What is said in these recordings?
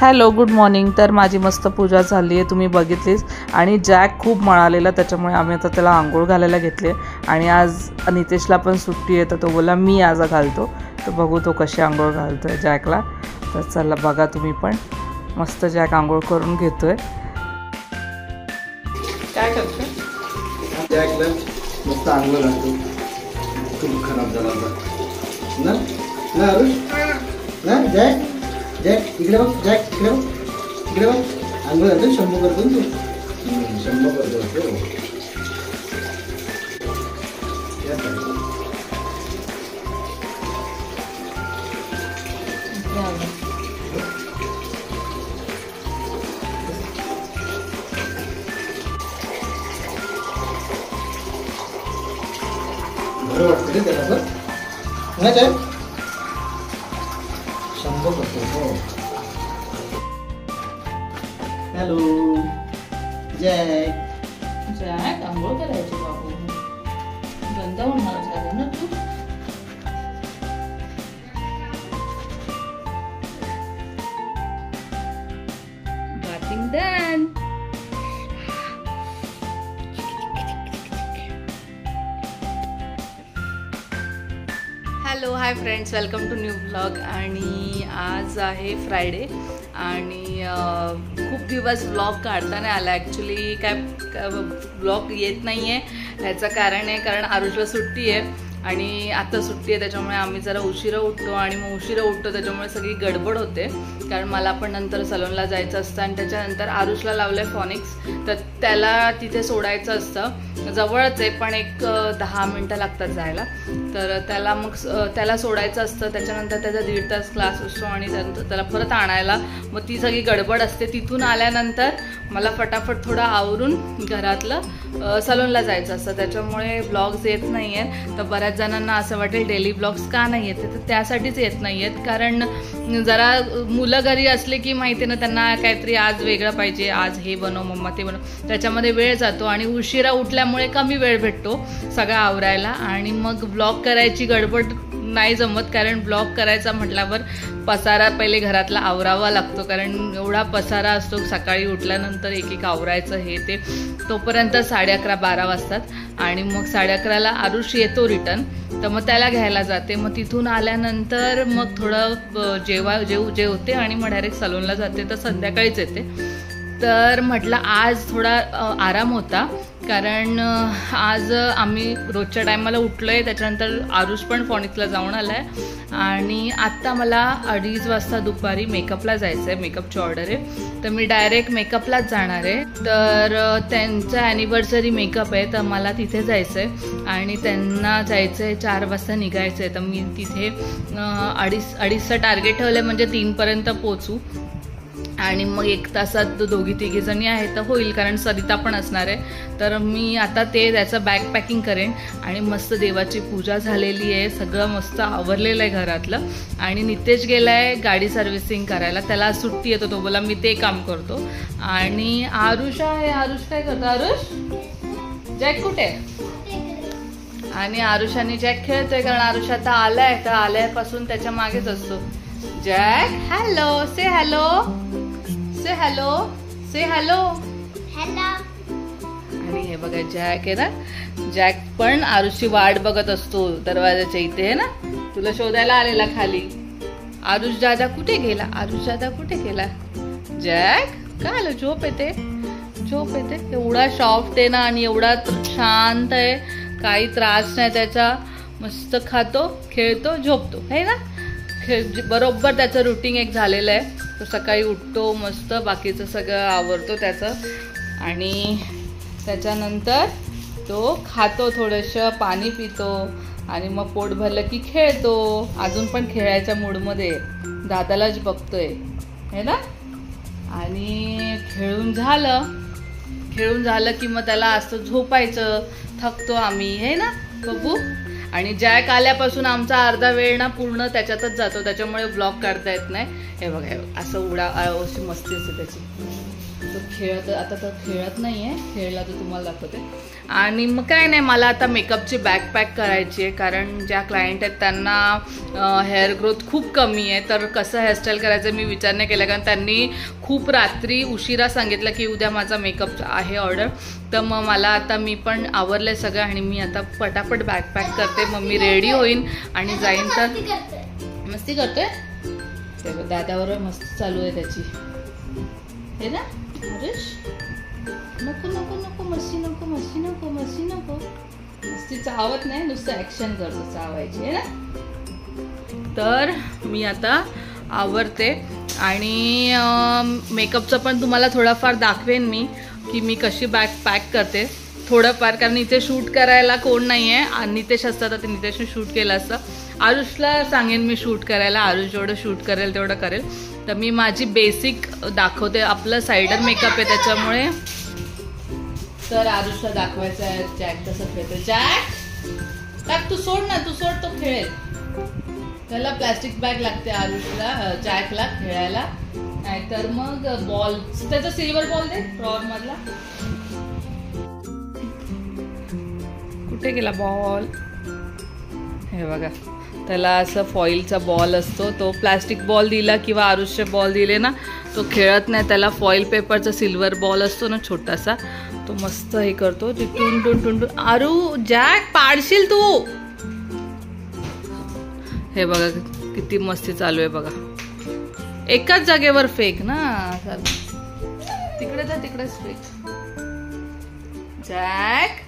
Hello good morning. तर माझी मस्त पूजा झाली आहे, तुम्ही बघितलीच। आणि जॅक खूप मळालेला, त्याच्यामुळे आम्ही आता त्याला आंघोळ घालायला घेतले। आणि आज नितेशला पण सुट्टी आहे, तर तो बोला मी आज घालतो। तर बघू तो कशी आंघोळ घालतोय जॅकला। तर चला बघा तुम्ही पण, मस्त जॅक आंघोळ करून घेतोय। काय करतोय जॅकला? मस्त आंघोळ घालतो। खूप खराब झाला ना ना अरुष ना। जॅक जॅक इकडे बघ, जॅक इकडे बघ, इकडे बघ। आंघोळ घालतो, शंभू करतो तू, शंभू करतो। बरं वाटतं रे त्याला पण ना जॅक, शंभू करतो। हो हॅलो जॅक। जॅक आंघोळ करायची बाबू, गंदा होणार झालं ना तू। Bathing done. Hello hi friends, welcome to new blog. आणि आज आहे फ्रायडे आणि खूप दिवस ब्लॉग काढता नाही आला। ॲक्च्युली काय ब्लॉग येत नाही आहे, याचं कारण आहे कारण आरुषला सुट्टी आहे आणि आता सुट्टी आहे, त्याच्यामुळे आम्ही जरा उशिरा उठतो। आणि मग उशिरा उठतो त्याच्यामुळे सगळी गडबड होते, कारण मला पण नंतर सलूनला जायचं असतं। आणि त्याच्यानंतर आरुषला लावलं आहे फॉनिक्स, तर त्याला तिथे सोडायचं असतं। जवळच आहे पण एक 10 मिनटं लागतात जायला। तर त्याला मग त्याला सोडायचं असतं, त्याच्यानंतर त्याचा 1.5 तास क्लास असतो आणि त्यानंतर त्याला परत आणायला, मग ती सगळी गडबड असते। तिथून आल्यानंतर मला फटाफट थोडं आवरून घरातलं सलूनला जायचं असतं, त्याच्यामुळे ब्लॉग्स येत नाही आहेत। तर बऱ्याच जणांना असं वाटेल डेली ब्लॉग्स का नाही येत, तर त्यासाठीच येत नाही आहेत, कारण जरा मुलं घरी असले की माहिती ना त्यांना काहीतरी आज वेगळं पाहिजे, आज हे बनव मम्मा ते बनव, त्याच्यामध्ये वेळ जातो। आणि उशिरा उठल्यामुळे कमी वेळ भेटतो सगळं आवरायला, आणि मग ब्लॉग करायची गडबड नाही जमत, कारण ब्लॉग करायचा म्हटल्यावर पसारा पहिले घरातला आवरावा लागतो, कारण एवढा पसारा असतो। सकाळी उठल्यानंतर एक एक आवरायचं हे ते, तोपर्यंत 11:30-12 वाजतात। आणि मग 11:30ला आरुष येतो रिटर्न, तर मग त्याला घ्यायला जाते। मग तिथून आल्यानंतर मग थोडं जेवते आणि मग डायरेक्ट सलूनला जाते, तर संध्याकाळीच येते। तर म्हटलं आज थोडा आराम होता, कारण आज आम्ही रोजच्या टायमाला उठलो आहे, त्याच्यानंतर आरुष पण फॉनिक्सला जाऊन आला आहे। आणि आत्ता मला 2:30 वाजता दुपारी मेकअपला जायचं आहे, मेकअपची ऑर्डर आहे, तर मी डायरेक्ट मेकअपलाच जाणार आहे। तर त्यांचं ॲनिव्हर्सरी मेकअप आहे, तर मला तिथे जायचं आहे आणि त्यांना जायचं आहे 4 वाजता निघायचं आहे। तर मी तिथे 2:30चं टार्गेट ठेवलं आहे, म्हणजे 3पर्यंत पोचू। आणि मग 1 तासात दोघी तिघी जणी आहेत तर होईल, कारण सरिता पण असणार आहे। तर मी आता त्याचं बॅग पॅकिंग करेन। आणि मस्त देवाची पूजा झालेली आहे, सगळं मस्त आवरलेलं आहे घरातलं। आणि नितेश गेला आहे गाडी सर्व्हिसिंग करायला, त्याला सुट्टी येतो, तो बोला मी ते काम करतो। आणि आरुष आहे, आरुष काय करतो? आरुष जॅक कुठे आहे? आणि आरुष आणि जॅक खेळतोय, कारण आरुष आता आलाय, तर आल्यापासून त्याच्या मागेच असतो। जॅक हॅलो, से हॅलो, से हॅलो, से हॅलो, हॅलो। आणि हे बघा जॅक आहे ना, जॅक पण आरुषची वाट बघत असतो दरवाजाच्या इथे, आहे ना, तुला शोधायला आलेला खाली। आरुष दादा कुठे गेला? आरुष दादा कुठे गेला? जॅक काय आलं? झोप येते, झोप येते। एवढा सॉफ्ट आहे ना आणि एवढा शांत आहे, काही त्रास नाही त्याचा, मस्त खातो, खेळतो, झोपतो, है ना। बरोबर त्याचं रुटीन एक झालेलं आहे, तो सकाळी उठतो, मस्त बाकीचं सगळं आवरतो त्याचं, आणि त्याच्यानंतर तो खातो, थोडंसं पाणी पितो, आणि मग पोट भरलं की खेळतो। अजून पण खेळायच्या मूडमध्ये दादालाच बघतोय, है ना। आणि खेळून झालं की मग त्याला असं झोपायचं, थकतो आम्ही, है ना बघू। आणि जॅक आल्यापासून आमचा अर्धा वेळ ना पूर्ण त्याच्यातच जातो, त्याच्यामुळे ब्लॉग काढता येत नाही। हे बघा असं अशी मस्ती असते त्याची। तो खेळत आता तर खेळत नाही आहे, खेळला तर तुम्हाला दाखवते. आणि मग काय नाही, मला आता मेकअपची बॅग पॅक करायची आहे, कारण ज्या क्लायंट आहेत त्यांना हेअर ग्रोथ खूप कमी आहे. तर कसं हेअरस्टाईल करायचं मी विचार नाही केला, कारण त्यांनी खूप रात्री उशिरा सांगितलं की उद्या माझा मेकअप आहे ऑर्डर. तर मग मला आता मी पण आवरलं सगळं आणि मी आता पटापट बॅग पॅक करते. मग मी रेडी होईन आणि जाईन. तर मस्ती करतोय ते दादावर मस्त चालू आहे त्याची, हे ना हरीश. नको नको नको मस्ती नको मस्ती नको मस्ती नको. मस्ती चावत नाही, नुसतं ॲक्शन करतो चावायची आहे ना. तर मी आता आवरते आणि मेकअपचं पण तुम्हाला थोडाफार दाखवेन मी की मी कशी बॅग पॅक करते थोडंफार, कारण इथे शूट करायला कोण नाही आहे. नितेश असतं तर ते नितेशने शूट केलं असतं. आरुषला सांगेन मी शूट करायला, आरुष जेवढं शूट करेल तेवढं करेल. तर मी माझी बेसिक दाखवते, आपलं सायडर मेकअप आहे त्याच्यामुळे. तर आरुषला दाखवायचं आहे जॅक कसं खेळतो. जॅक टाक, तू सोड ना, तू सोड, तो खेळेल. त्याला प्लॅस्टिक बॅग लागते आरुषला, जॅकला खेळायला. नाहीतर मग बॉल, त्याचा सिल्वर बॉल दे ड्रॉवर मधला. कुठे गेला बॉल? हे बघा, त्याला असं फॉईलचा बॉल असतो, तो प्लास्टिक बॉल दिला किंवा आरुषचे बॉल दिले ना तो खेळत नाही. त्याला फॉईल पेपरचा सिल्वर बॉल असतो ना छोटासा, तो मस्त हे करतो. ते टुन टुन टुन टुन. आरू जॅक पाडशील तू. हे बघा किती मस्ती चालू आहे बघा. एकाच जागेवर फेक ना, तिकडे जा, तिकडेच फेक. जॅक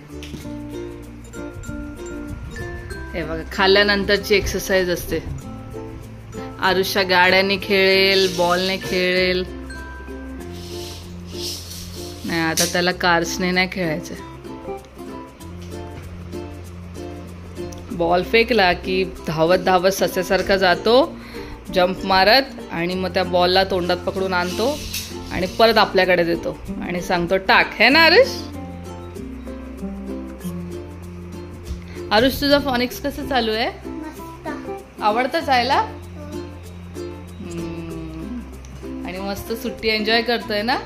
हे बघा, खाल्ल्यानंतरची एक्सरसाइज असते. आरुषच्या गाड्याने खेळेल, बॉलने खेळेल. नाही आता त्याला कार्सने नाही खेळायचं. बॉल फेकला की धावत धावत सस्यासारखा जातो, जंप मारत, आणि मग त्या बॉलला तोंडात पकडून आणतो आणि परत आपल्याकडे देतो आणि सांगतो टाक. है ना आरुष? आरुष तुझा फॉनिक्स कसं चालू आहे? आवडतं जायला? आणि मस्त सुट्टी एन्जॉय करतोय ना.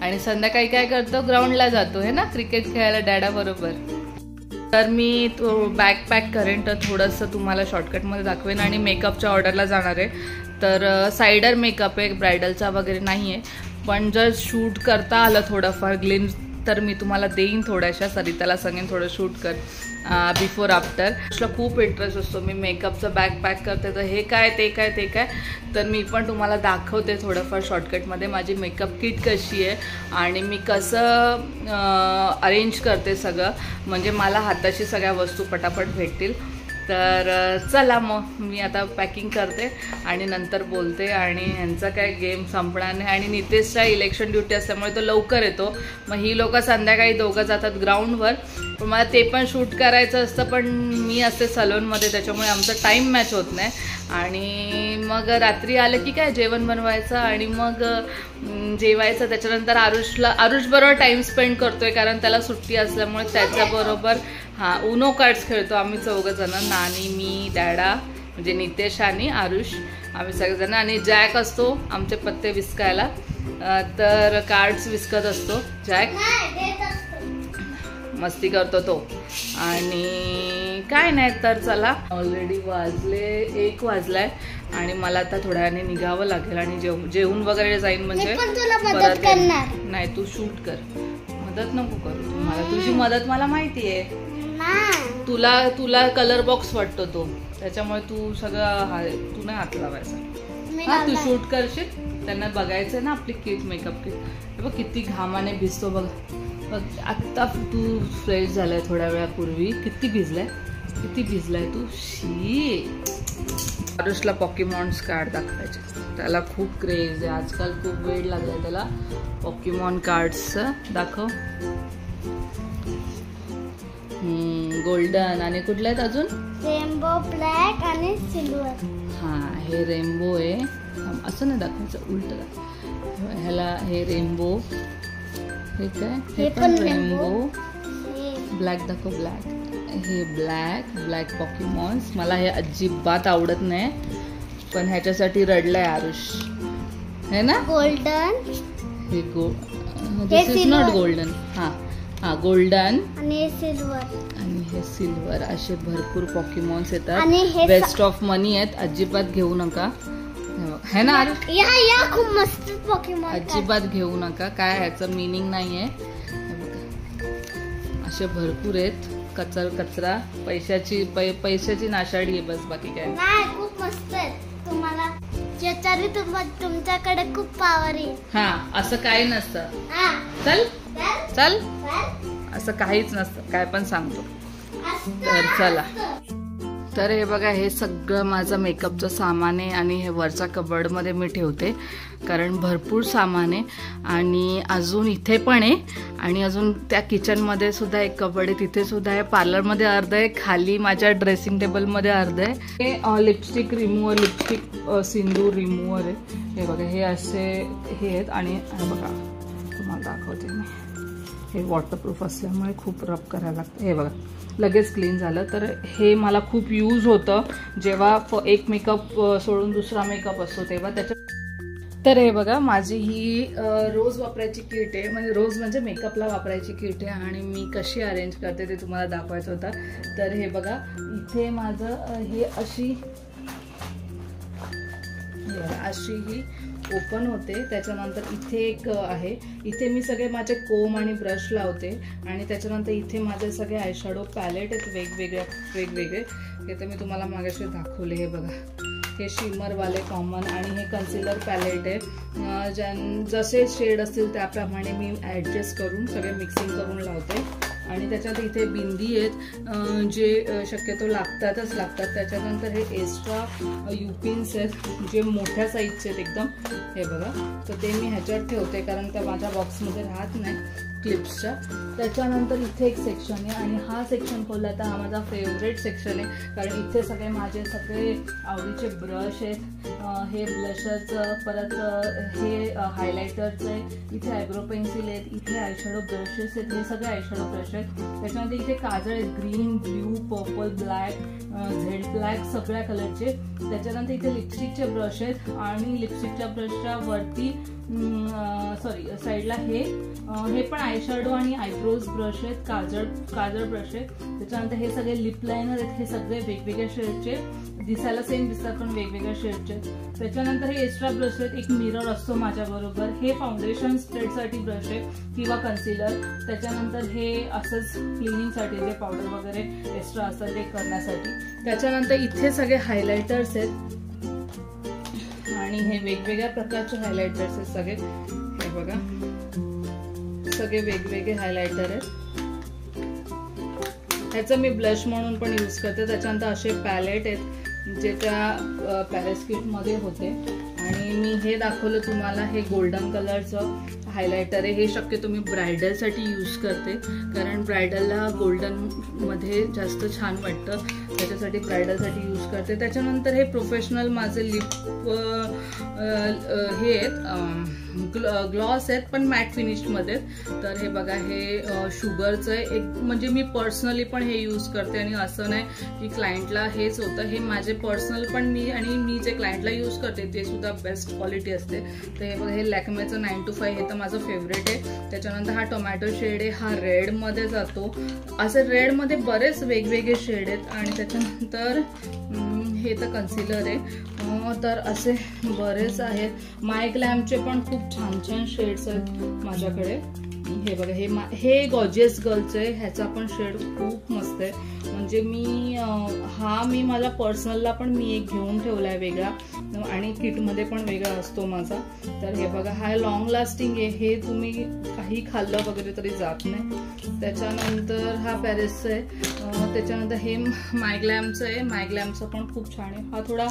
आणि संध्याकाळी काय करतो? ग्राउंडला जातो है ना, क्रिकेट खेळायला डॅडा बरोबर. तर मी तो बॅग पॅक करेन, तर थोडंसं तुम्हाला शॉर्टकटमध्ये दाखवेन. आणि मेकअपच्या ऑर्डरला जाणार आहे. तर सायडर मेकअप आहे, ब्रायडलचा वगैरे नाही आहे. पण जर शूट करता आलं थोडंफार ग्लिम्स तर मी तुम्हाला देईन थोड्याशा. सरिताला सांगेन थोडं शूट कर बिफोर आफ्टर. तुला खूप इंटरेस्ट असतो, मी मेकअपचं बॅग पॅक करते तर हे काय ते काय ते काय. तर मी पण तुम्हाला दाखवते थोडंफार शॉर्टकटमध्ये माझी मेकअप किट कशी आहे आणि मी कसं अरेंज करते सगळं, म्हणजे मला हाताशी सगळ्या वस्तू पटापट भेटतील. तर चला मग मी आता पॅकिंग करते आणि नंतर बोलते. आणि ह्यांचा काय गेम संपणार नाही. आणि नितेशचा इलेक्शन ड्युटी असल्यामुळे तो लवकर येतो. मग ही लोक संध्याकाळी दोघं जातात ग्राउंडवर. पण मला ते पण शूट करायचं असतं, पण मी असते सलूनमध्ये, त्याच्यामुळे आमचा टाईम मॅच होत नाही. आणि मग रात्री आलं की काय जेवण बनवायचं आणि मग जेवायचं. त्याच्यानंतर आरुषबरोबर टाईम स्पेंड करतोय, कारण त्याला सुट्टी असल्यामुळे त्याच्याबरोबर उनो कार्ड्स खेळतो आम्ही चौघजण, नानी, मी, डॅडा म्हणजे नितेश आणि आरुष, आम्ही सगळेजण. आणि जॅक असतो आमचे पत्ते विस्कायला, तर कार्ड्स विस्कत असतो जॅक, मस्ती करतो तो. आणि काय नाही, तर चला ऑलरेडी वाजले 1 वाजलाय आणि मला आता थोड्या वेळाने निघावं लागेल आणि जेवून वगैरे जाईन. म्हणजे परत नाही, तू शूट कर, मदत नको करू. मला तुझी मदत मला माहिती आहे. तुला कलर बॉक्स वाटतो तो, त्याच्यामुळे तू सगळं तू नाही हात लावायचा. तू शूट करशील, त्यांना बघायचं ना आपली किट, मेकअप किट. बघ किती घामाने भिजतो बघ. आत्ता तू फ्रेश झालाय थोड्या वेळापूर्वी. किती भिजलाय तू. शी. आरुषला पॉकीमॉन्स कार्ड दाखवायचे, त्याला खूप क्रेज आहे आजकाल, खूप वेळ लागलाय त्याला पॉकीमॉन कार्ड्सचं. दाखव. गोल्डन आणि कुठले आहेत अजून? रेनबो, ब्लॅक आणि सिल्वर. हे रेनबो आहे. असं नाही दाखवायचं, उलट दाखव. ह्याला हे रेनबो, हे काय, हे पण रेनबो. ब्लॅक दाखव, ब्लॅक. हे ब्लॅक पॉकीमॉन्स. मला हे अजिबात आवडत नाही, पण ह्याच्यासाठी रडलाय आरुष, है ना. गोल्डन, हे दिस इज नॉट गोल्डन. हा हा गोल्डन आणि सिल्वर आणि हे सिल्वर. असे भरपूर पॉकीमॉन्स येतात. आणि हे वेस्ट ऑफ मनी आहेत, अजिबात घेऊ नका है ना. या खूप मस्त पॉकीमॉन. अजिबात घेऊ नका, काय ह्याचं मिनिंग नाहीये. असे भरपूर आहेत. कचरा पैशाची नाशाडी आहे बस, बाकी काय नाही. खूप मस्त आहे. तुम्हाला ज्याच्याने तुमच्याकडे खूप पावर आहे. हा असं काही नसतं. चल चल असं काहीच नसतं, काय पण सांगतो. तर चला. तर हे बघा, हे सगळं माझं मेकअपचं सामान आहे आणि हे वरच्या कबर्डमध्ये मी ठेवते कारण भरपूर सामान आहे. आणि अजून इथे पण आहे आणि अजून त्या किचनमध्ये सुद्धा एक कबर्ड आहे, तिथे सुद्धा आहे. पार्लरमध्ये अर्ध आहे, खाली माझ्या ड्रेसिंग टेबलमध्ये अर्ध आहे. हे लिपस्टिक रिमूव्हर, लिपस्टिक सिंदूर रिमूव्हर आहे. हे बघा, हे असे हे आहेत. आणि हे बघा, तुम्हाला दाखवते मी. हे वॉटरप्रूफ असल्यामुळे खूप रब करायला लागतं. हे बघा, लगेच क्लीन झालं. तर हे मला खूप यूज होतं जेव्हा एक मेकअप सोडून दुसरा मेकअप असतो तेव्हा त्याच्या. तर हे बघा, माझी ही रोज वापरायची किट आहे. म्हणजे रोज म्हणजे मेकअपला वापरायची किट आहे आणि मी कशी अरेंज करते ते तुम्हाला दाखवायचं होतं. तर हे बघा, इथे माझं हे अशी ही ओपन होते. त्याच्यानंतर इथे एक आहे, इथे मी सगळे माझे कोम आणि ब्रश लावते. आणि त्याच्यानंतर इथे माझे सगळे आयशॅडो पॅलेट आहेत वेगवेगळे. हे तर मी तुम्हाला मागाशी दाखवले. हे बघा, हे शिमरवाले कॉमन आणि हे कन्सिलर पॅलेट आहे. जसे शेड असतील त्याप्रमाणे मी ॲडजस्ट करून सगळे मिक्सिंग करून लावते. आणि त्याच्यात इथे बिंदी आहेत जे शक्यतो लागतातच. त्याच्यानंतर हे एक्स्ट्रा युपिन्स आहेत जे मोठ्या साईजचे आहेत एकदम. हे बघा, तर ते मी ह्याच्यात ठेवते कारण त्या माझ्या बॉक्समध्ये राहत नाही क्लिप्सच्या. त्याच्यानंतर इथे एक सेक्शन आहे आणि हा सेक्शन खोलला तर हा माझा फेवरेट सेक्शन आहे कारण इथे सगळे माझे आवडीचे ब्रश आहेत. हे ब्लशरचं, परत हे हायलायटरचं आहे. इथे आयब्रो पेन्सिल आहेत, इथे आयशॅडो ब्रशेस आहेत, हे सगळे आयशॅडो ब्रश आहेत. त्याच्यानंतर इथे काजळ आहेत, green, blue, purple, black, Z black, सगळ्या कलरचे. त्याच्यानंतर इथे लिपस्टिकचे ब्रश आहेत आणि लिपस्टिकच्या ब्रशच्या वरती साईडला हे पण आयशॅडो आणि आयब्रोज ब्रश आहेत, काजळ ब्रश आहेत. त्याच्यानंतर हे सगळे लिप लायनर आहेत, हे सगळे वेगवेगळ्या शेडचे, दिसायला सेम दिसतात पण वेगवेगळ्या शेडचे. त्याच्यानंतर हे एक्स्ट्रा ब्रश आहेत, एक मिरर असतो माझ्याबरोबर. हे फाउंडेशन स्प्रेडसाठी ब्रश आहे किंवा कन्सिलर. त्याच्यानंतर हे असंच क्लिनिंगसाठी जे पावडर वगैरे एक्स्ट्रा असतं ते करण्यासाठी. त्याच्यानंतर इथे सगळे हायलायटर्स आहेत आणि हे वेगवेगळ्या प्रकारचे हायलायटर्स आहेत सगळे. हे बघा, सगळे वेगवेगळे हायलायटर आहेत. ह्याचं मी ब्लश म्हणून पण यूज करते. त्याच्यानंतर असे पॅलेट आहेत जे त्या पॅलेस किटमध्ये होते. आणि मी हे दाखवलं तुम्हाला, हे गोल्डन कलरचं हायलायटर आहे. हे शक्यतो मी ब्रायडलसाठी यूज करते कारण ब्रायडलला गोल्डनमध्ये जास्त छान वाटतं, त्याच्यासाठी ब्रायडलसाठी यूज करते. त्याच्यानंतर हे प्रोफेशनल माझे लिप हे आहेत, ग्लॉस आहेत पण मॅट फिनिशमध्ये. तर हे बघा, हे शुगरचं आहे. एक म्हणजे मी पर्सनली पण हे यूज करते आणि असं नाही की क्लायंटला हेच होतं. हे माझे पर्सनल पण मी जे क्लायंटला यूज करते ते सुद्धा बेस्ट क्वालिटी असते. तर हे बघा, हे लॅक्मेचं 9 to 5 हे तर माझं फेवरेट आहे. त्याच्यानंतर हा टोमॅटो शेड आहे, हा रेडमध्ये जातो. असे रेडमध्ये बरेच वेगवेगळे शेड आहेत. आणि त्याच्यानंतर हे तर कन्सिलर आहे. तर असे बरेच आहेत. माय ग्लॅमचे पण खूप छान छान शेड्स आहेत माझ्याकडे. हे बघा, हे गॉर्जियस गर्लचं आहे. ह्याचा पण शेड खूप मस्त आहे. म्हणजे मी माझ्या पर्सनलला पण मी एक घेऊन ठेवला आहे वेगळा आणि किटमध्ये पण वेगळा असतो माझा. तर हे बघा, हा लॉंग लास्टिंग आहे. हे तुम्ही काही खाल्लं वगैरे तरी जात नाही. त्याच्यानंतर हा पॅरिसचं आहे. त्याच्यानंतर हे मायग्लॅमचं आहे. मायग्लॅमचं पण खूप छान आहे. हा थोडा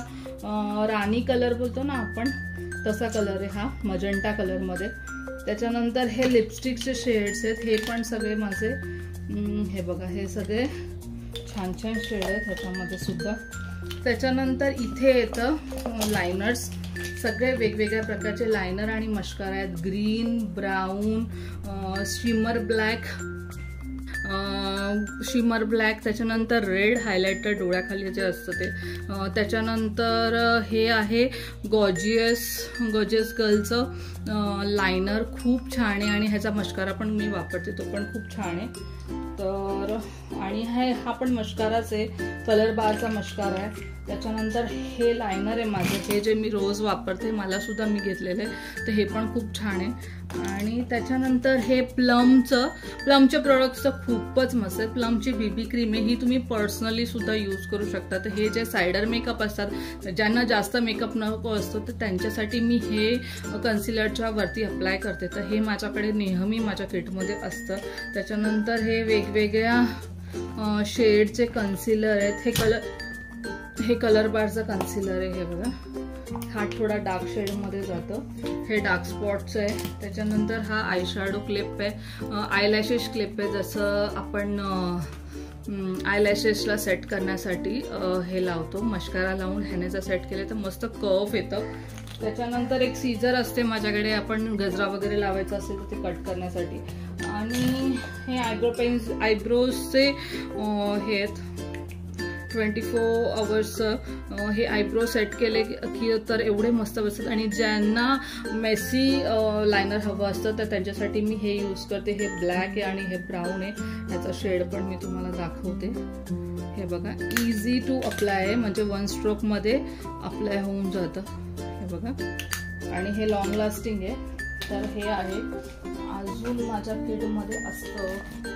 राणी कलर बोलतो ना आपण, तसा कलर आहे हा, मजंटा कलरमध्ये. त्याच्यानंतर हे लिपस्टिकचे शेड्स आहेत. हे पण सगळे माझे, हे बघा, हे सगळे छान छान शेड आहेत ह्याच्यामध्ये सुद्धा. त्याच्यानंतर इथे येतं लायनर्स, सगळे वेगवेगळ्या प्रकारचे लायनर आणि मस्कारा आहेत. Green, brown, shimmer black, shimmer black, त्याच्यानंतर रेड हायलायटर डोळ्याखाली जे असतं ते, त्याच्यानंतर हे आहे गॉर्जियस गर्लचं लायनर, खूप छान आहे. आणि ह्याचा मस्कारा पण मी वापरते, तो पण खूप छान आहे. तर आणि हा पण मस्काराच आहे, कलर बारचा मस्कारा आहे. त्याच्यानंतर हे लायनर आहे माझं, हे जे मी रोज वापरते, मला सुद्धा मी घेतलेलं आहे, तर हे पण खूप छान आहे. आणि त्याच्यानंतर हे प्लमचे प्रोडक्ट्स खूपच मस्त आहेत. प्लमची बीबी क्रीम आहे, ही तुम्ही पर्सनली सुद्धा यूज करू शकता. तर हे जे सायडर मेकअप असतात, ज्यांना जास्त मेकअप नको असतो, तर त्यांच्यासाठी मी हे कन्सिलरच्या वरती अप्लाय करते. तर हे माझ्याकडे नेहमी माझ्या किटमध्ये असतं. त्याच्यानंतर हे वेगवेगळ्या शेडचे कन्सिलर आहेत. हे कलर बारचं कन्सिलर आहे, हे बघा, हा थोडा डार्क शेडमध्ये जातं, हे डार्क स्पॉट्स आहे. त्याच्यानंतर हा आय शॅडो क्लिप आहे, आयलॅशेस क्लिप आहे, जसं आपण आयलॅशेसला सेट करण्यासाठी हे लावतो. मस्कारा लावून ह्याने जर सेट केले तर मस्त कर्व येतं. त्याच्यानंतर एक सीझर असते माझ्याकडे, आपण गजरा वगैरे लावायचा असेल तर ते कट करण्यासाठी. आणि हे आयब्रोजचे हे आहेत 24 आवर्सचं, हे आयब्रो सेट केले की तर एवढे मस्त बसतात. आणि ज्यांना मेसी लायनर हवं असतं तर त्यांच्यासाठी मी हे यूज करते. हे ब्लॅक आहे आणि हे ब्राऊन आहे, ह्याचा शेड पण मी तुम्हाला दाखवते. हे बघा, इझी टू अप्लाय आहे, म्हणजे 1 स्ट्रोकमध्ये अप्लाय होऊन जातं. हे बघा, आणि हे लॉंग लास्टिंग आहे. तर हे आहे. अजून माझ्या किटमध्ये असतं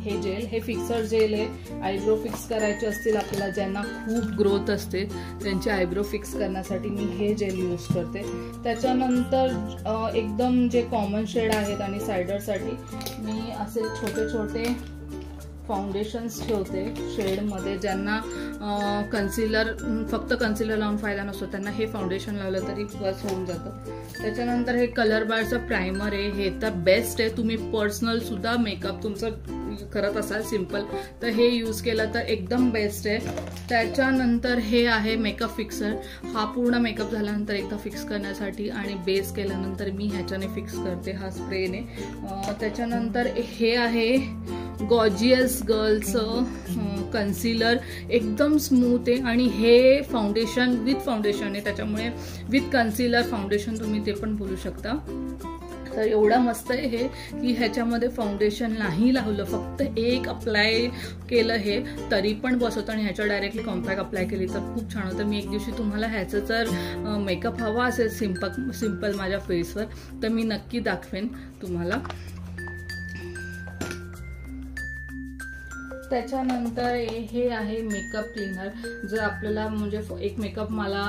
हे जेल, हे फिक्सर जेल आहे. आयब्रो फिक्स करायचे असतील आपल्याला, ज्यांना खूप ग्रोथ असते, त्यांचे आयब्रो फिक्स करण्यासाठी मी हे जेल यूज करते. त्याच्यानंतर एकदम जे कॉमन शेड आहेत आणि सायडरसाठी मी असे छोटे छोटे फाउंडेशन्स ठेवते शेडमध्ये. ज्यांना फक्त कन्सिलर लावून फायदा नसतो, त्यांना हे फाउंडेशन लावलं तरी बस होऊन जातं. त्याच्यानंतर हे कलर बारचं प्रायमर आहे, हे तर बेस्ट आहे. तुम्ही पर्सनल सुद्धा मेकअप तुमचं करत असाल सिम्पल, तर हे यूज केलं तर एकदम बेस्ट आहे. त्याच्यानंतर हे आहे मेकअप फिक्सर, हा पूर्ण मेकअप झाल्यानंतर एकदा फिक्स करण्यासाठी आणि बेस केल्यानंतर मी ह्याच्याने फिक्स करते, हा स्प्रेने. त्याच्यानंतर हे आहे गॉर्जियस गर्लचं कन्सिलर, एकदम स्मूथ आहे. आणि हे फाउंडेशन विथ फाउंडेशन आहे, त्याच्यामुळे विथ कन्सिलर फाउंडेशन तुम्ही ते पण बोलू शकता. तर एवढा मस्त आहे हे की ह्याच्यामध्ये फाउंडेशन नाही लावलं, फक्त एक अप्लाय केलं हे तरी पण बसवतं. आणि ह्याच्या डायरेक्टली कॉम्पॅक्ट अप्लाय केली तर खूप छान होतं. मी एक दिवशी तुम्हाला ह्याचं जर मेकअप हवा असेल सिम्पल माझ्या फेसवर, तर मी नक्की दाखवेन तुम्हाला. त्याच्यानंतर हे आहे मेकअप क्लीनर. जर आपल्याला म्हणजे एक मेकअप मला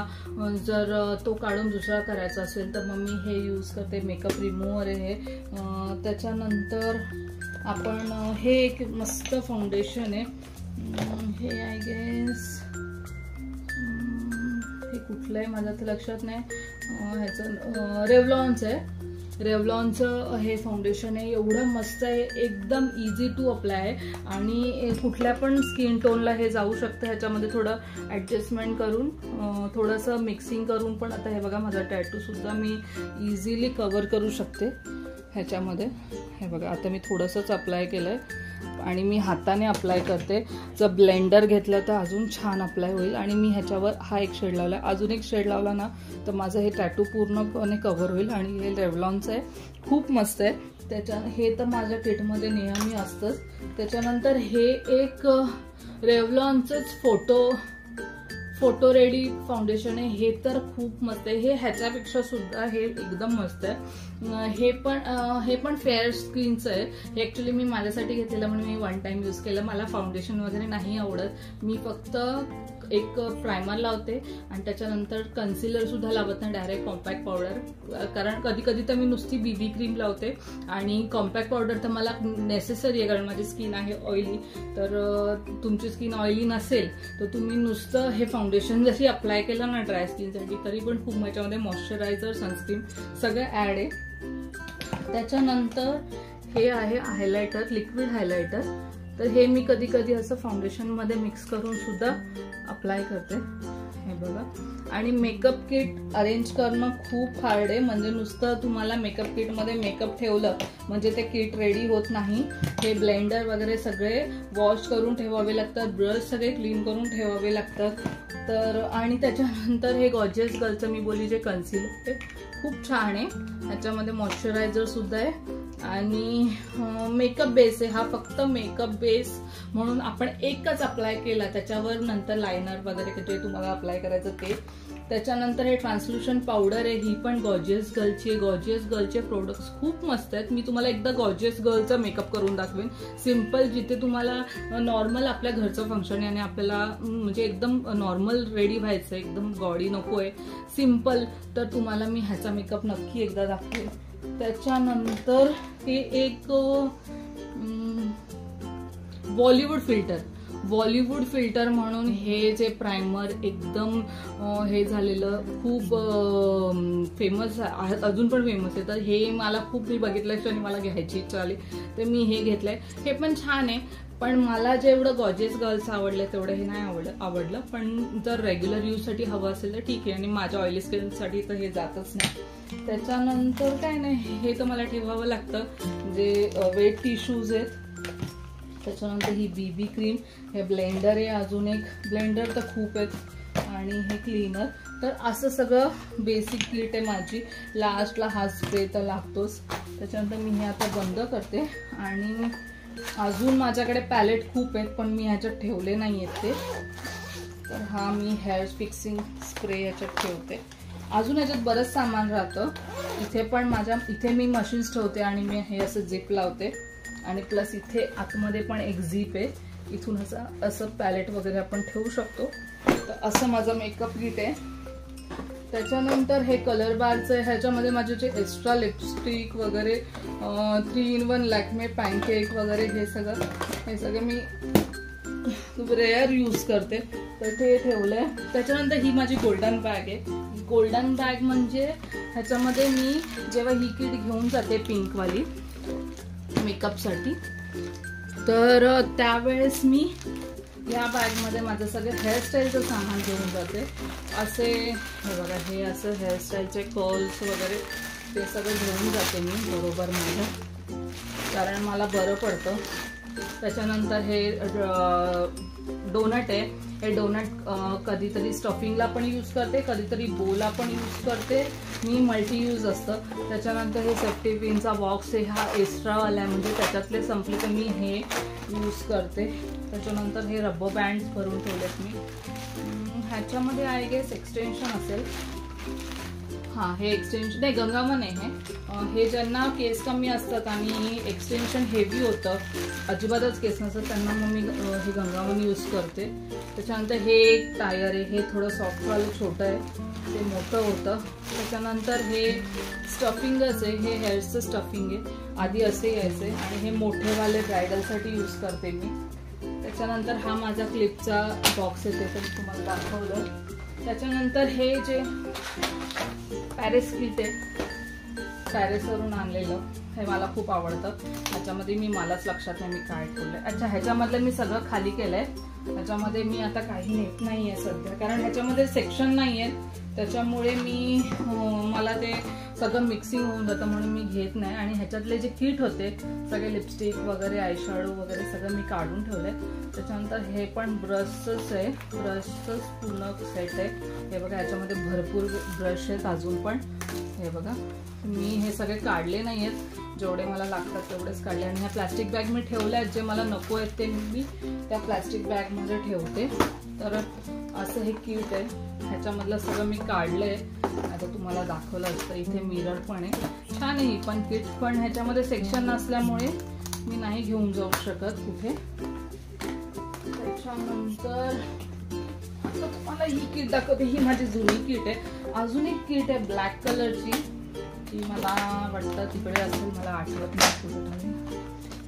जर तो काढून दुसरा करायचा असेल तर मग मी हे यूज करते. मेकअप रिमूव्हर आहे हे. त्याच्यानंतर आपण हे एक मस्त फाउंडेशन आहे, हे आय गेस हे कुठलं आहे माझं तर लक्षात नाही, ह्याचं रेव्हलॉनचं आहे. रेव्हलॉनचं हे फाउंडेशन आहे, एवढं मस्त आहे, एकदम इझी टू अप्लाय आहे. आणि कुठल्या पण स्किन टोनला हे जाऊ शकतं. ह्याच्यामध्ये थोडं ॲडजस्टमेंट करून, थोडंसं मिक्सिंग करून पण. आता हे बघा, माझा टॅटूसुद्धा मी इझिली कवर करू शकते ह्याच्यामध्ये. हे बघा, आता मी थोडंसंच अप्लाय केलं आहे आणि मी हाताने अप्लाय करते. जर ब्लेंडर घेतलं तर अजून छान अप्लाय होईल. आणि मी ह्याच्यावर हा एक शेड लावला, अजून एक शेड लावला ना तर माझं हे टॅटू पूर्णपणे कव्हर होईल. आणि हे रेव्हलॉनचं आहे, खूप मस्त आहे. हे तर माझ्या किटमध्ये नेहमी असतंच. त्याच्यानंतर हे एक रेव्हलॉनचंच फोटो रेडी फाउंडेशन आहे, हे तर खूप मस्त आहे. हे ह्याच्यापेक्षा सुद्धा हे एकदम मस्त आहे. हे पण फेअर स्किनचं आहे. हे ॲक्च्युली मी माझ्यासाठी घेतलेलं म्हणून मी 1 टाइम यूज केलं. मला फाउंडेशन वगैरे नाही आवडत, मी फक्त एक प्रायमर लावते आणि त्याच्यानंतर कन्सिलर सुद्धा लावत नाही, डायरेक्ट कॉम्पॅक्ट पावडर. कारण कधी कधी तर मी नुसती बीबी क्रीम लावते आणि कॉम्पॅक्ट पावडर तर मला नेसेसरी आहे, कारण माझी स्किन आहे ऑइली. तर तुमची स्किन ऑइली नसेल तर तुम्ही नुसतं हे फाउंडेशन जशी अप्लाय केलं ना ड्राय स्किनसाठी, तरी पण खूप ह्याच्यामध्ये मॉइश्चरायझर, सनस्क्रीन सगळं ॲड आहे. त्याच्यानंतर हे आहे हायलायटर, लिक्विड हायलायटर. तर हे मी कधी कधी असं फाउंडेशनमध्ये मिक्स करून सुद्धा अप्लाय करते. हे बघा. आणि मेकअप किट अरेंज करणं खूप हार्ड आहे. म्हणजे नुसतं तुम्हाला मेकअप किटमध्ये मेकअप ठेवलं म्हणजे ते किट रेडी होत नाही. हे ब्लेंडर वगैरे सगळे वॉश करून ठेवावे लागतात, ब्रश सगळे क्लीन करून ठेवावे लागतात. तर आणि त्याच्यानंतर हे गॉर्जियस गर्लचं मी बोलली जे कन्सिलर ते खूप छान आहे. ह्याच्यामध्ये मॉइश्चरायझर सुद्धा आहे आणि मेकअप बेस आहे. हा फक्त मेकअप बेस म्हणून आपण एकच अप्लाय केला, त्याच्यावर नंतर लायनर वगैरे जे तुम्हाला अप्लाय करायचं ते. त्याच्यानंतर हे ट्रान्सल्युशन पावडर आहे, ही पण गॉर्जियस गर्लची आहे. गॉर्जियस गर्लचे प्रोडक्ट्स खूप मस्त आहेत. मी तुम्हाला एकदा गॉर्जियस गर्लचा मेकअप करून दाखवेन. सिम्पल, जिथे तुम्हाला नॉर्मल आपल्या घरचं फंक्शन आहे आणि आपल्याला म्हणजे एकदम नॉर्मल रेडी व्हायचं, एकदम गॉडी नको आहे, सिम्पल, तर तुम्हाला मी ह्याचा मेकअप नक्की एकदा दाखवेन. त्याच्यानंतर हे एक बॉलिवूड फिल्टर म्हणून हे जे प्रायमर एकदम हे झालेलं खूप फेमस आहे, अजून पण फेमस आहे. तर हे मला खूप मी बघितलं आणि मला घ्यायची इच्छा आली तर मी हे घेतलंय. हे पण छान आहे, पण मला जेवढं गॉर्जियस गर्ल्स आवडलं तेवढं हे नाही आवडलं. पण जर रेग्युलर यूजसाठी हवं असेल तर ठीक आहे, आणि माझ्या ऑइली स्किनसाठी तर हे जातच नाही. त्याच्यानंतर काय नाही, हे तर मला ठेवावं लागतं. जे वेट टिश्यूज आहेत. त्याच्यानंतर ही बीबी क्रीम, हे ब्लेंडर आहे, अजून एक ब्लेंडर तर खूप आहेत, आणि हे क्लीनर. तर असं सगळं बेसिक किट आहे माझी. लास्टला हा स्प्रे तर लागतोच. त्याच्यानंतर मी हे आता बंद करते. आणि अजून माझ्याकडे पॅलेट खूप आहेत पण मी ह्याच्यात ठेवले नाही आहेत ते. तर हा मी हेअर फिक्सिंग स्प्रे ह्याच्यात ठेवते. अजून ह्याच्यात बरंच सामान राहतं. इथे पण इथे मी मशीन्स ठेवते आणि मी हे असं झिप लावते. आणि प्लस इथे आतमध्ये पण एक झिप आहे, इथून असं पॅलेट वगैरे आपण ठेवू शकतो. तर असं माझं मेकअप किट आहे. त्याच्यानंतर हे कलर बारचं आहे. ह्याच्यामध्ये माझे जे एक्स्ट्रा लिपस्टिक वगैरे 3-in-1 लॅक्मे पॅनकेक वगैरे हे सगळं मी खूप रेअर यूज करते, तर ते ठेवलंय. त्याच्यानंतर ही माझी गोल्डन बॅग आहे. गोल्डन बॅग म्हणजे ह्याच्यामध्ये मी जेव्हा ही किट घेऊन जाते पिंकवाली मेकअपसाठी, तर त्यावेळेस मी या बॅगमध्ये माझं सगळं हेअरस्टाईलचं सामान घेऊन जाते. असे हे बघा, हे असं हेअरस्टाईलचे कर्ल्स वगैरे ते सगळं घेऊन जाते मी बरोबर माझं, कारण मला बरं पडतं. त्याच्यानंतर हे डोनट आहे. हे डोनट कधीतरी स्टफिंगला पण यूज करते, कधीतरी बोला पण यूज करते मी, मल्टी यूज असतं. त्याच्यानंतर हे सेफ्टी पिनचा बॉक्स आहे, हा एक्स्ट्रावाला आहे, म्हणजे त्याच्यातले संपले तर मी हे यूज करते. त्याच्यानंतर हे रबर बँड्स भरून ठेवलेत मी. ह्याच्यामध्ये आय गेस एक्सटेन्शन असेल. हां, हे एक्सटेन्शन नाही, गंगावन आहे हे ज्यांना केस कमी असतात आणि एक्सटेन्शन हेवी होतं, अजिबातच केस नसतात, त्यांना मग मी हे गंगावन यूज करते. त्याच्यानंतर हे एक टायर आहे, हे थोडं सॉफ्टवालं छोटं आहे, ते मोठं होतं. त्याच्यानंतर हे स्टफिंगच आहे, हे हेअर्सचं स्टफिंग आहे. आधी असे यायचे आणि हे मोठेवाले ब्रायडलसाठी यूज करते मी. त्याच्यानंतर हा माझा क्लिपचा बॉक्स आहे, ते तर तुम्हाला दाखवलं. त्याच्यानंतर हे जे पॅरिस किट आहे, पॅरिसवरून आणलेलं, हे मला खूप आवडतं. ह्याच्यामध्ये मलाच लक्षात नाही मी काय ठेवलंय. अच्छा, ह्याच्यामधलं मी सगळं खाली केलंय. ह्याच्यामध्ये मी आता काही नेत नाहीये सध्या, कारण ह्याच्यामध्ये सेक्शन नाही आहेत, त्याच्यामुळे मला ते सगळं मिक्सिंग होऊन जातं म्हणून मी घेत नाही. आणि ह्याच्यातले जे किट होते सगळे लिपस्टिक वगैरे, आयशॅडो वगैरे सगळं मी काढून ठेवलंय. त्याच्यानंतर हे पण ब्रशच आहे, ब्रशच पूर्ण सेट आहे. हे बघा, ह्याच्यामध्ये भरपूर ब्रश आहेत अजून पण. हे बघा, मी हे सगळे काढले नाही आहेत, जेवढे मला लागतात तेवढेच काढले. आणि ह्या प्लास्टिक बॅग मी ठेवल्या आहेत, जे मला नको आहेत ते मी त्या प्लास्टिक बॅगमध्ये ठेवते. तर असं हे किट आहे, ह्याच्यामधलं सगळं मी काढलंय. आता तुम्हाला दाखवलं असतं. इथे मिरर पण आहे, छान आहे ही पण किट, पण ह्याच्यामध्ये सेक्शन नसल्यामुळे मी नाही घेऊन जाऊ शकत कुठे. त्याच्यानंतर आता तुम्हाला ही किट दाखवते. ही माझी जुनी किट आहे. अजून एक किट आहे ब्लॅक कलरची, ती मला वाटतं तिकडे असेल, मला आठवत नाही कुठे.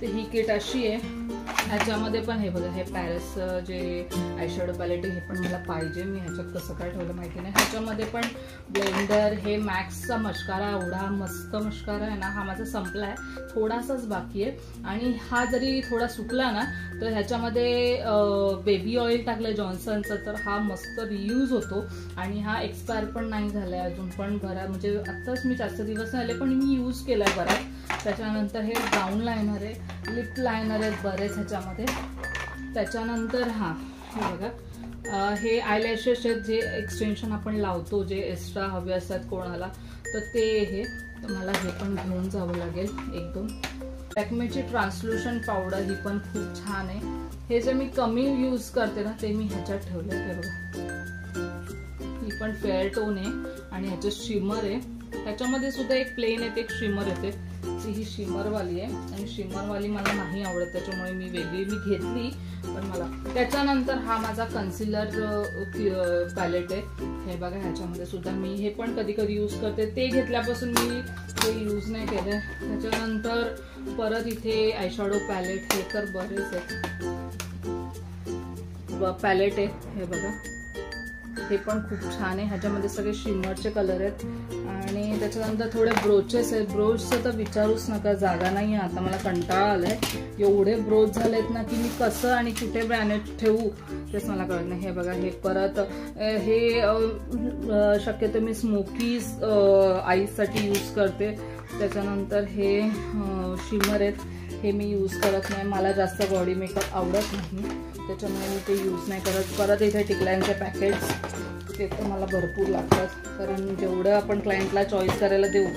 तर ही किट अशी आहे, ह्याच्यामध्ये पण हे बघा, हे पॅरिस जे आयशॅडो पॅलेट हे पण मला पाहिजे. मी ह्याच्यात कसं काय ठेवलं माहिती नाही. ह्याच्यामध्ये पण ब्लेंडर, हे मॅक्सचा मस्कारा, एवढा मस्त मस्कारा आहे ना, हा माझा संपलाय, थोडासाच बाकी आहे. आणि हा जरी थोडा सुकला ना तर ह्याच्यामध्ये बेबी ऑइल टाकलं जॉन्सनचं, तर हा मस्त रियूज होतो आणि हा एक्सपायर पण नाही झालाय अजून पण बरा, म्हणजे आत्ताच मी जास्त दिवस झाले पण मी यूज केलाय बराच. त्याच्यानंतर हे ब्राऊन लायनर आहे, लिप लायनर आहेत बरेच ह्याच्यामध्ये. त्याच्यानंतर हा हे बघा, हे आयलॅशेस आहेत जे एक्सटेन्शन आपण लावतो, जे एक्स्ट्रा हवे असतात कोणाला, तर ते हे, तर मला हे पण घेऊन जावं लागेल एकदम. लॅक्मेची ट्रान्सल्युशन पावडर ही पण खूप छान आहे. हे जे मी कमी यूज करते ना ते मी ह्याच्यात ठेवले. हे बघा, ही पण फेअर टोन आहे आणि ह्याच्यात शिमर आहे. ह्याच्यामध्ये सुद्धा एक प्लेन येते, एक शिमर येते. ही शिमरवाली आहे आणि शिमरवाली मला नाही आवडत, त्याच्यामुळे मी वेगळी घेतली पण मला. त्याच्यानंतर हा माझा कन्सिलर पॅलेट आहे. हे बघा, ह्याच्यामध्ये सुद्धा मी हे पण कधी कधी यूज करते. ते घेतल्यापासून मी ते यूज नाही केलं. त्याच्यानंतर परत इथे आयशॅडो पॅलेट, हे तर बरेच आहेत पॅलेट आहे. हे बघा, हे पण खूप छान आहे. ह्याच्यामध्ये सगळे शिमरचे कलर आहेत. आणि त्याच्यानंतर थोडे ब्रोचेस आहेत. ब्रोचचं तर विचारूच नका, जागा नाही आहे आता, मला कंटाळा आलाय. एवढे ब्रोच झालेत ना की मी कसं आणि कुठे ब्रॅनेट ठेवू तेच मला कळत नाही. हे बघा, हे परत हे शक्यतो मी स्मोकीज आईसाठी यूज करते. त्याच्यानंतर हे शिमर आहेत, हे मी यूज करत नाही, मला जास्त बॉडी मेकअप आवडत नाही, त्याच्यामुळे मी ते यूज नाही करत. परत इथे टिकल्यांचे पॅकेट्स, ते तर मला भरपूर लागतात, कारण जेवढं आपण क्लायंटला चॉईस करायला देऊ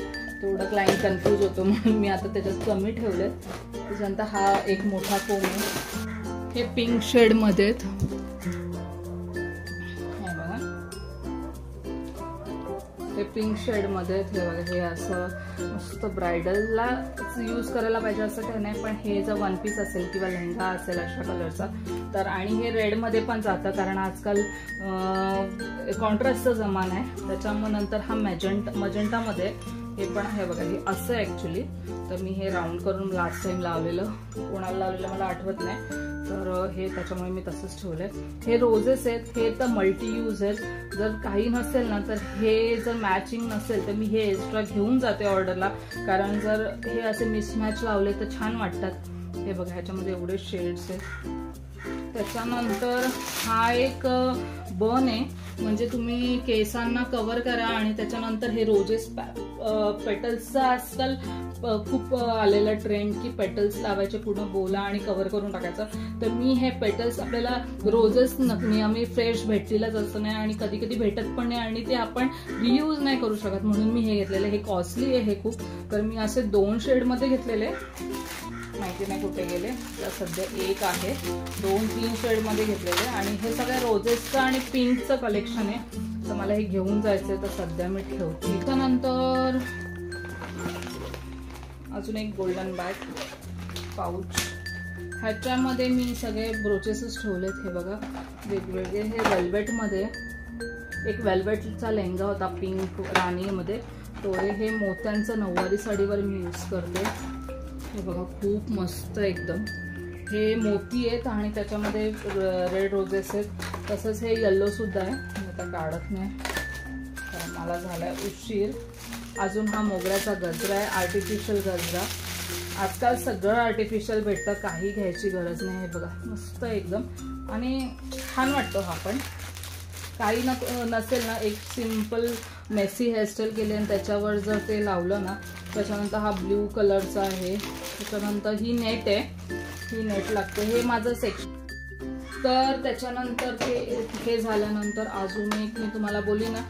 तेवढं क्लायंट कन्फ्यूज होतो, म्हणून मी आता त्याच्यात कमी ठेवले. त्याच्यानंतर हा एक मोठा फोम आहे, हे पिंक शेडमध्ये आहेत. हे बघा, हे पिंक शेडमध्ये आहेत. हे बघा, हे असं मस्त ब्रायडलला यूज करायला पाहिजे असं काही नाही, पण हे जर वन पीस असेल किंवा लेहंगा असेल अशा कलरचा तर, आणि हे रेडमध्ये पण जातं कारण आजकाल कॉन्ट्रास्टचा जमाना आहे. त्याच्यामुळे नंतर हा मजेंटामध्ये हे पण, हे बघा, हे असं ॲक्च्युली, तर मी हे राऊंड करून लास्ट टाइम लावलेलं, कोणाला लावलेलं मला आठवत नाही, तर हे त्याच्यामुळे मी तसंच ठेवलंय. हे रोजेस आहेत, हे तर मल्टी यूज आहेत. जर काही नसेल ना तर हे जर मॅचिंग नसेल तर मी हे एक्स्ट्रा घेऊन जाते ऑर्डरला, कारण जर हे असे मिसमॅच लावले तर छान वाटतात. हे बघा, ह्याच्यामध्ये एवढे शेड्स आहेत. त्याच्यानंतर हा एक बन आहे, म्हणजे तुम्ही केसांना कव्हर करा. आणि त्याच्यानंतर हे रोजेस पेटल्सचा आजकाल खूप आलेला ट्रेंड की पेटल्स लावायचे पूर्ण बोला आणि कव्हर करून टाकायचं. तर मी हे पेटल्स, आपल्याला रोजेस नेहमी फ्रेश भेटलेलाच असं नाही आणि कधी कधी भेटत पण नाही आणि ते आपण रियूज नाही करू शकत, म्हणून मी हे घेतलेलं. हे कॉस्टली आहे हे खूप, तर मी असे 2 शेडमध्ये घेतलेले, माहिती नाही कुठे गेले, तर सध्या एक आहे, 2-3 शेडमध्ये घेतलेले. आणि हे सगळ्या रोजेसचं आणि पिंकचं कलेक्शन आहे, तर मला हे घेऊन जायचंय, तर सध्या मी ठेवते. त्यानंतर अजून एक गोल्डन बॅग पाऊच, ह्याच्यामध्ये मी सगळे ब्रोचेसच ठेवलेत. हे बघा, वेगवेगळे. हे वेल्वेटमध्ये, एक वेल्वेटचा लेहंगा होता पिंक राणीमध्ये, तो हे मोत्यांचं नऊवारी साडीवर मी यूज करते. हे बघा, खूप मस्त एकदम. हे मोती आहेत आणि त्याच्यामध्ये रेड रोजेस आहेत. तसंच हे येल्लो सुद्धा आहे, मी आता काढत नाही कारण मला झालाय उशीर. अजून हा मोगऱ्याचा गजरा आहे, आर्टिफिशियल गजरा. आजकाल सगळं आर्टिफिशियल भेटतं, काही घ्यायची गरज नाही. हे बघा, मस्त एकदम आणि छान वाटतो हा. पण काही नसेल ना, एक सिम्पल मेसी हेअरस्टाईल केली आणि त्याच्यावर जर ते लावलं ना. त्याच्यानंतर हा ब्ल्यू कलरचा आहे. त्याच्यानंतर ही नेट आहे, ही नेट लागते, हे माझं सेक्शन. तर त्याच्यानंतर हे झाल्यानंतर अजून एक मी तुम्हाला बोलली ना,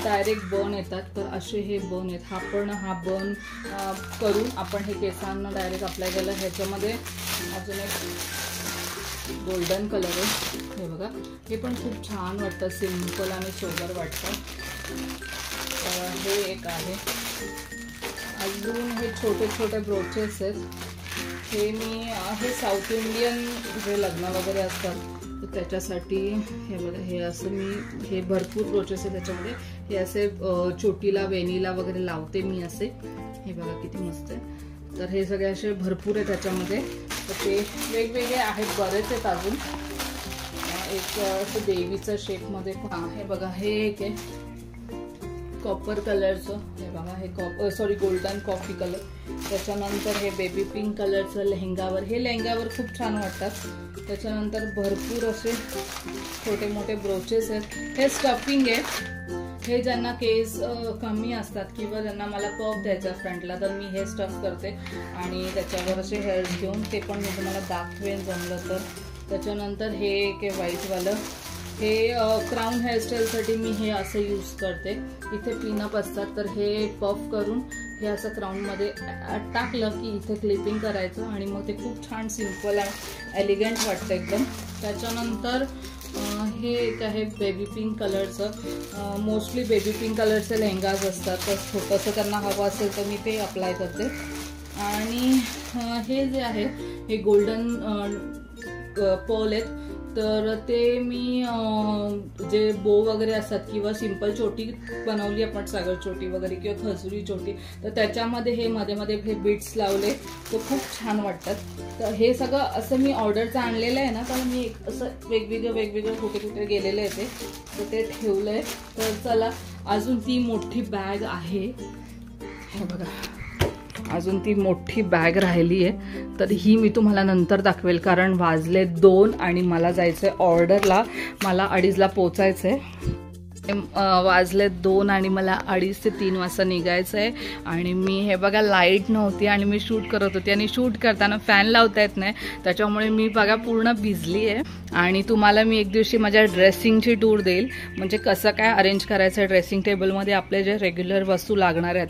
डायरेक्ट बन येतात, तर असे हे बन आहेत. हा बन करून आपण हे केसांना डायरेक्ट अप्लाय केलं. ह्याच्यामध्ये अजून एक गोल्डन कलर आहे. हे बघा, हे पण खूप छान वाटतं, सिम्पल आणि सोबर वाटतं. हे एक आहे. अजून हे छोटे छोटे ब्रोचेस आहेत. हे साऊथ इंडियन जे लग्न वगैरे असतात तर त्याच्यासाठी. हे बघा, हे असं हे भरपूर ब्रोचेस आहेत त्याच्यामध्ये. हे असे चोटीला वेणीला वगैरे लावते मी असे. हे बघा किती मस्त आहे. तर हे सगळे असे भरपूर आहे त्याच्यामध्ये. तर ते वेगवेगळे आहेत, बरेच आहेत अजून. एक असं देवीचं शेपमध्ये पण आहे बघा. हे एक आहे कॉपर कलरचं, हे बघा हे गोल्डन कॉफी कलर. त्याच्यानंतर हे बेबी पिंक कलरचं लेहंगावर, हे लेहंगावर खूप छान वाटतात. त्याच्यानंतर भरपूर असे छोटे मोठे ब्रोचेस आहेत. हे स्टफिंग आहे, हे ज्यांना केस कमी असतात किंवा ज्यांना मला पफ द्यायचा फ्रंटला, तर मी हे स्टफ करते आणि त्याच्यावर असे हेअर्स घेऊन ते पण मी तुम्हाला दाखवेन जमलं तर. त्याच्यानंतर हे एक व्हाईटवालं, हे क्राऊन हेअरस्टाईलसाठी मी हे असं यूज करते. इथे पिनअप असतात, तर हे पफ करून हे असं क्राऊनमध्ये टाकलं की इथे क्लिपिंग करायचं आणि मग ते खूप छान सिम्पल आणि एलिगंट वाटतं एकदम. त्याच्यानंतर हे एक आहे बेबी पिंक कलरचं. मोस्टली बेबी पिंक कलरचे लेहंगाज असतात, तर छोटंसं त्यांना हवं असेल तर मी ते अप्लाय करते. आणि हे जे आहे हे गोल्डन पर्ल आहेत, तर ते मी जे बो वगैरे असतात किंवा सिंपल चोटी बनवली आपण, सागर चोटी वगैरे किंवा खजुरी चोटी, तर त्याच्यामध्ये हे मध्ये मध्ये हे बीट्स लावले तर खूप छान वाटतात. तर हे सगळं असं मी ऑर्डरचं आणलेलं आहे ना, तर मी असं वेगवेगळं कुठे कुठे गेलेलं आहे तर ते ठेवलं आहे. तर चला, अजून ती मोठी बॅग आहे, हे बघा, अजून ती मोठी बॅग राहिली आहे, तर ही मी तुम्हाला नंतर दाखवेल. कारण वाजले 2 आणि मला जायचं आहे ऑर्डरला, मला 2:30ला पोचायचं आहे. वाजले 2 आणि मला 2:30 ते 3 वाजता निघायचं आहे. आणि मी हे बघा, लाईट नव्हती आणि मी शूट करत होते आणि शूट करताना फॅन लावता येत नाही, त्याच्यामुळे मी बघा पूर्ण भिजली आहे. आणि तुम्हाला मी एक दिवशी माझ्या ड्रेसिंगची टूर देईल, म्हणजे कसं काय अरेंज करायचं ड्रेसिंग टेबलमध्ये आपले जे रेग्युलर वस्तू लागणार आहेत,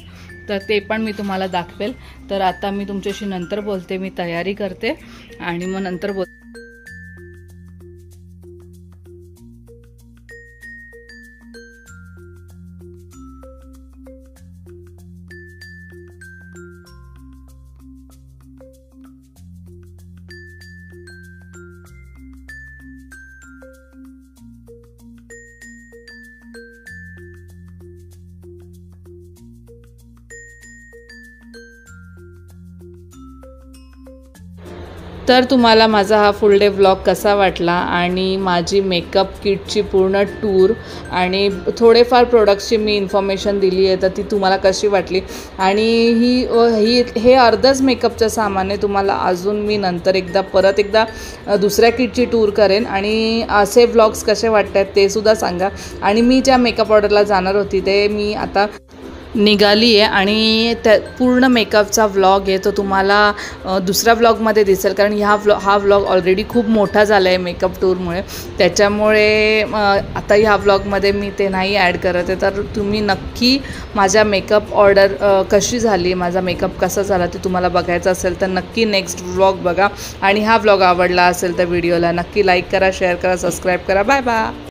तर ते पण मी तुम्हाला दाखवेल. तर आता मी तुमच्याशी नंतर बोलते, मी तयारी करते आणि मग नंतर बोलते. तर तुम्हाला माझा हा फुल डे व्लॉग कसा वाटला आणि माझी मेकअप किटची पूर्ण टूर आणि थोडेफार प्रोडक्ट्सची मी इन्फॉर्मेशन दिली आहे, तर ती तुम्हाला कशी वाटली. आणि हे अर्धच मेकअपचं सामान आहे. तुम्हाला अजून मी नंतर परत एकदा दुसऱ्या किटची टूर करेन आणि असे व्लॉग्स कसे वाटतात ते सुद्धा सांगा. आणि मी ज्या मेकअप ऑर्डरला जाणार होती ते मी आता निघाली आहे आणि त्या पूर्ण मेकअपचा व्लॉग आहे तो तुम्हाला दुसऱ्या व्लॉगमध्ये दिसेल. कारण हा व्लॉग ऑलरेडी खूप मोठा झाला आहे मेकअप टूरमुळे, त्याच्यामुळे आता ह्या व्लॉगमध्ये मी ते नाही ॲड करत आहे. तर तुम्ही नक्की माझ्या मेकअप ऑर्डर कशी झाली, माझा मेकअप कसा झाला ते तुम्हाला बघायचं असेल तर नक्की नेक्स्ट व्लॉग बघा. आणि हा व्लॉग आवडला असेल तर व्हिडिओला नक्की लाईक करा, शेअर करा, सबस्क्राईब करा. Bye bye.